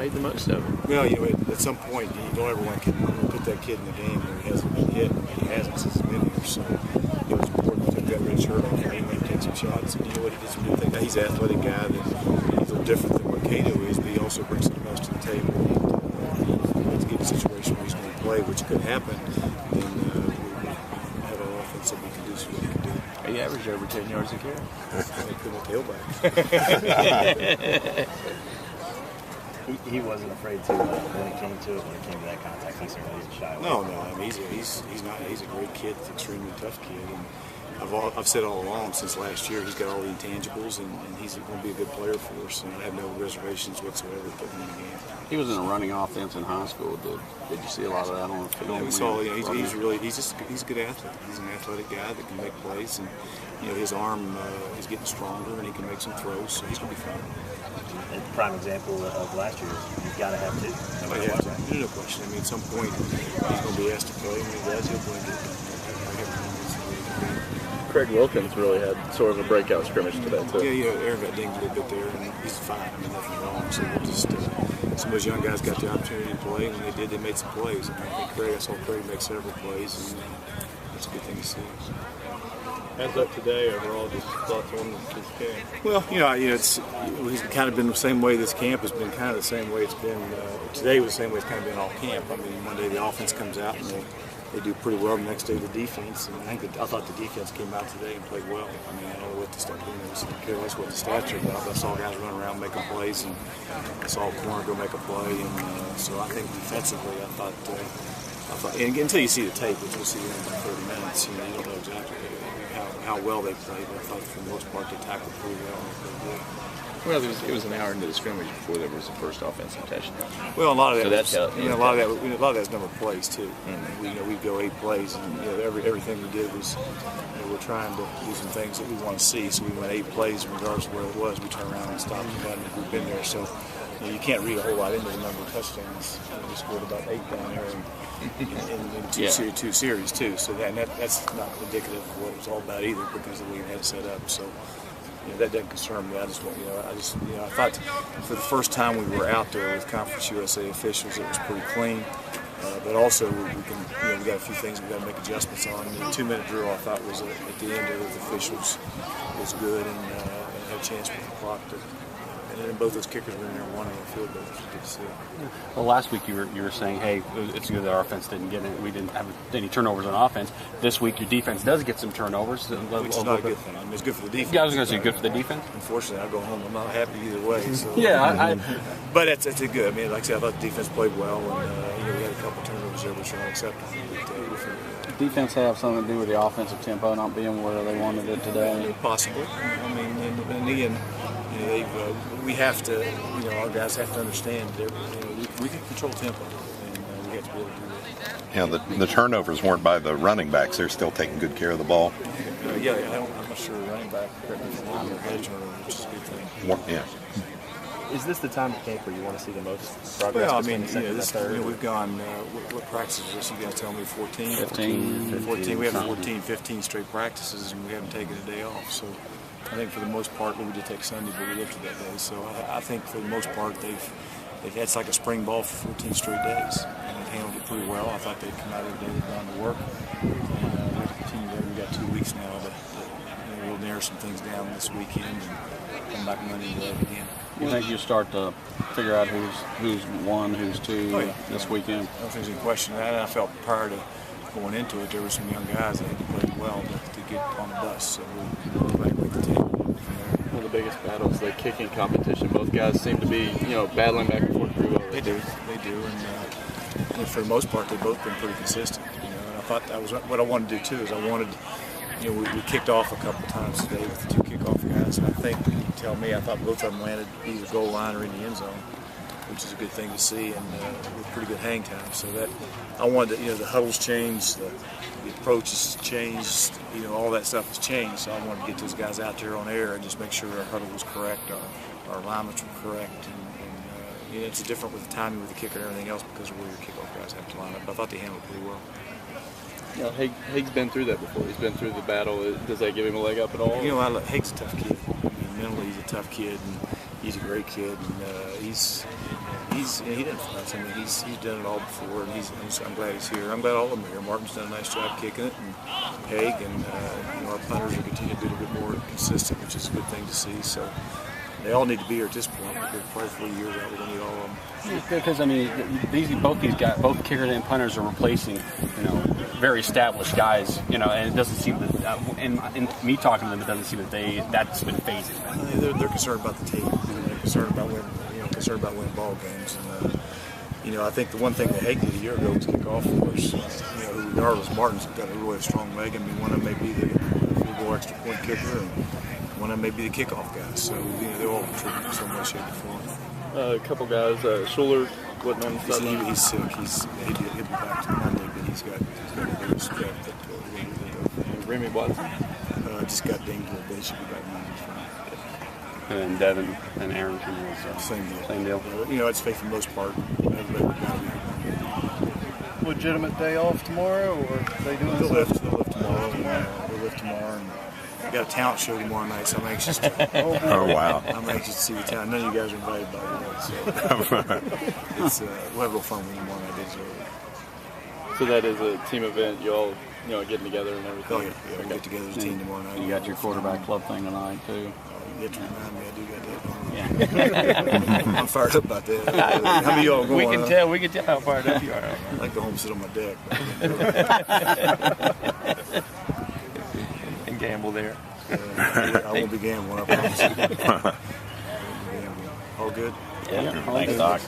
made the most of it. Well, at some point, you don't ever want to put that kid in the game when he hasn't been hit. He hasn't since he's been here. So, it's important to take that red shirt off and he take some shots. And he did some good things. He's an athletic guy that he's a little different than what Cato is, but he also brings the most to the table. To get a situation where he's going to play, which could happen, then we have an offense that we can do so we can do. He averaged over 10 yards a carry. They put my tailback. He wasn't afraid to when it came to that contact. He certainly didn't shy away. No. I mean, he's a great kid. He's an extremely tough kid. And I've said all along since last year he's got all the intangibles and he's going to be a good player for us. And I have no reservations whatsoever putting him in the game. He was in a running offense in high school. Did you see a lot of that on the field? Yeah, we saw. He's a good athlete. He's an athletic guy that can make plays, and his arm is getting stronger, and he can make some throws. So he's going to be fine. A prime example of last year, you've got to have two. No question. I mean, at some point he's going to be asked to play, and when he does, he'll play good. Craig Wilkins really had sort of a breakout scrimmage today, too. Yeah, Aaron got dinged a little bit there, and he's fine. I mean, nothing wrong. So we'll just some of those young guys got the opportunity to play, and when they did, they made some plays. And I saw Craig make several plays, and that's a good thing to see. Heads up today, overall, just thoughts on this game? Well, it's kind of been the same way this camp has been, kind of the same way it's been. Today was the same way it's kind of been all camp. I mean, one day the offense comes out and they do pretty well. The next day the defense, and I thought the defense came out today and played well. I mean, I don't know what the stats, what the stats are, but I saw guys run around making plays, and I saw a corner go make a play, and so I think defensively, I thought, and until you see the tape, which we'll see in 30 minutes, you don't know exactly how well they played. I thought for the most part they tackled pretty well and played good. Well, it was an hour into the scrimmage before there was the first offensive touchdown. Well, a lot of that, so a lot of that's number of plays too. Mm-hmm. We go 8 plays, and everything we did was we're trying to do some things that we want to see. So we went 8 plays, regardless of where it was. We turned around and stopped the gun. We've been there, so you can't read a whole lot into the number of touchdowns. We scored about 8 down there in two series too. So that's not indicative of what it was all about either, because of the way we had it set up. So. That doesn't concern me. I thought for the first time we were out there with Conference USA officials, it was pretty clean. But also we got a few things we got to make adjustments on. The 2-minute drill I thought was at the end of the officials was good, and had a chance with the clock to. And then both those kickers were in there one on the field goal, which was good to see. Well, last week you were saying, hey, it's good that our offense didn't get it. We didn't have any turnovers on offense. This week your defense does get some turnovers. Which is not a good thing. I mean, it's good for the defense. Yeah, I was going to say good for the defense. Unfortunately, I go home. I'm not happy either way. So. Yeah, but it's good. I mean, like I said, I thought the defense played well, and we had a couple turnovers there which are unacceptable. Defense have something to do with the offensive tempo not being where they wanted it today? Possibly. I mean, and again, we have to, our guys have to understand that we can control tempo, and we have to be able to do that. The turnovers weren't by the running backs. They're still taking good care of the ball. I'm not sure the running back had a turnover, which is a good thing. Yeah. Is this the time of camp where you want to see the most progress? Well, I mean, we've gone, what practices is this? You guys tell me 14? 15. We have 15 straight practices, and we haven't taken a day off. So I think for the most part, we did take Sunday, but we lifted that day. So I think for the most part, they've had like a spring ball for 14 straight days, and they've handled it pretty well. I thought they'd come out every day, they've done the work, and we'll continue that. We've got 2 weeks now to we'll narrow some things down this weekend and come back Monday and do that again. You think you start to figure out who's 1, who's 2 this weekend? I don't think there's any question of that. And I felt prior to going into it, there were some young guys that had to play well to get on the bus. So we'll evaluate the team. One of the biggest battles, the kicking competition. Both guys seem to be, battling back and forth pretty well. They do, and for the most part, they've both been pretty consistent. And I thought what I wanted to do too is we kicked off a couple of times today with the 2 kickoff guys, and I think you tell me I thought both of them landed either goal line or in the end zone, which is a good thing to see, and with pretty good hang time. So that I wanted to, the huddles changed, the approaches changed, all that stuff has changed. So I wanted to get those guys out there on air and just make sure our huddle was correct, our alignments were correct, and it's different with the timing with the kicker and everything else because of where your kickoff guys have to line up. But I thought they handled it pretty well. Haig's been through that before. He's been through the battle. Does that give him a leg up at all? Haig's a tough kid. I mean, mentally he's a tough kid, and he's a great kid, and he's he didn't fuss. I mean, he's done it all before, and I'm glad he's here. I'm glad all of them are here. Martin's done a nice job kicking it, and Haig, and our punters are continuing to be a little bit more consistent, which is a good thing to see. So they all need to be here at this point. We're probably 3 years out. We're going to need all of them. Because I mean, both these guys, both kickers and punters are replacing, very established guys, and it doesn't seem that, in me talking to them, it doesn't seem that that's been phasing. They're concerned about the team. They're concerned about winning ball games. And I think the one thing that Haig did a year ago was kick off for us. Regardless, Martin's got a really strong leg. I mean, one of them may be the field goal extra point kicker, and one of them may be the kickoff guy. So they all contribute in some way, shape, or form. A couple guys, Schuler wasn't on the sideline. He's sick. He'll be back to Monday, but he's got a little strap that Remy Watson just got dinged a little bit. He should be back Monday. And then Devin and Arrington was Same deal. Same deal. I'd say for the most part, everybody would gotta be. Legitimate day off tomorrow, or they doing They'll lift tomorrow. They'll lift tomorrow. And we got a talent show tomorrow night, so I'm anxious to. Oh, wow. I'm anxious to see the talent. None of you guys are invited, by the way. So we'll have a little fun with them tomorrow night. So that is a team event. You all, getting together and everything. Oh yeah, we'll get together as a team tomorrow night. You got your quarterback club thing tonight too. You have to remind me, I do got that. I'm fired up about that. How many of y'all going? We can tell how fired up you are. I like to home sit on my deck. and gamble there. I won't be gambling, I promise you. All good? Yeah. Thanks, Doc.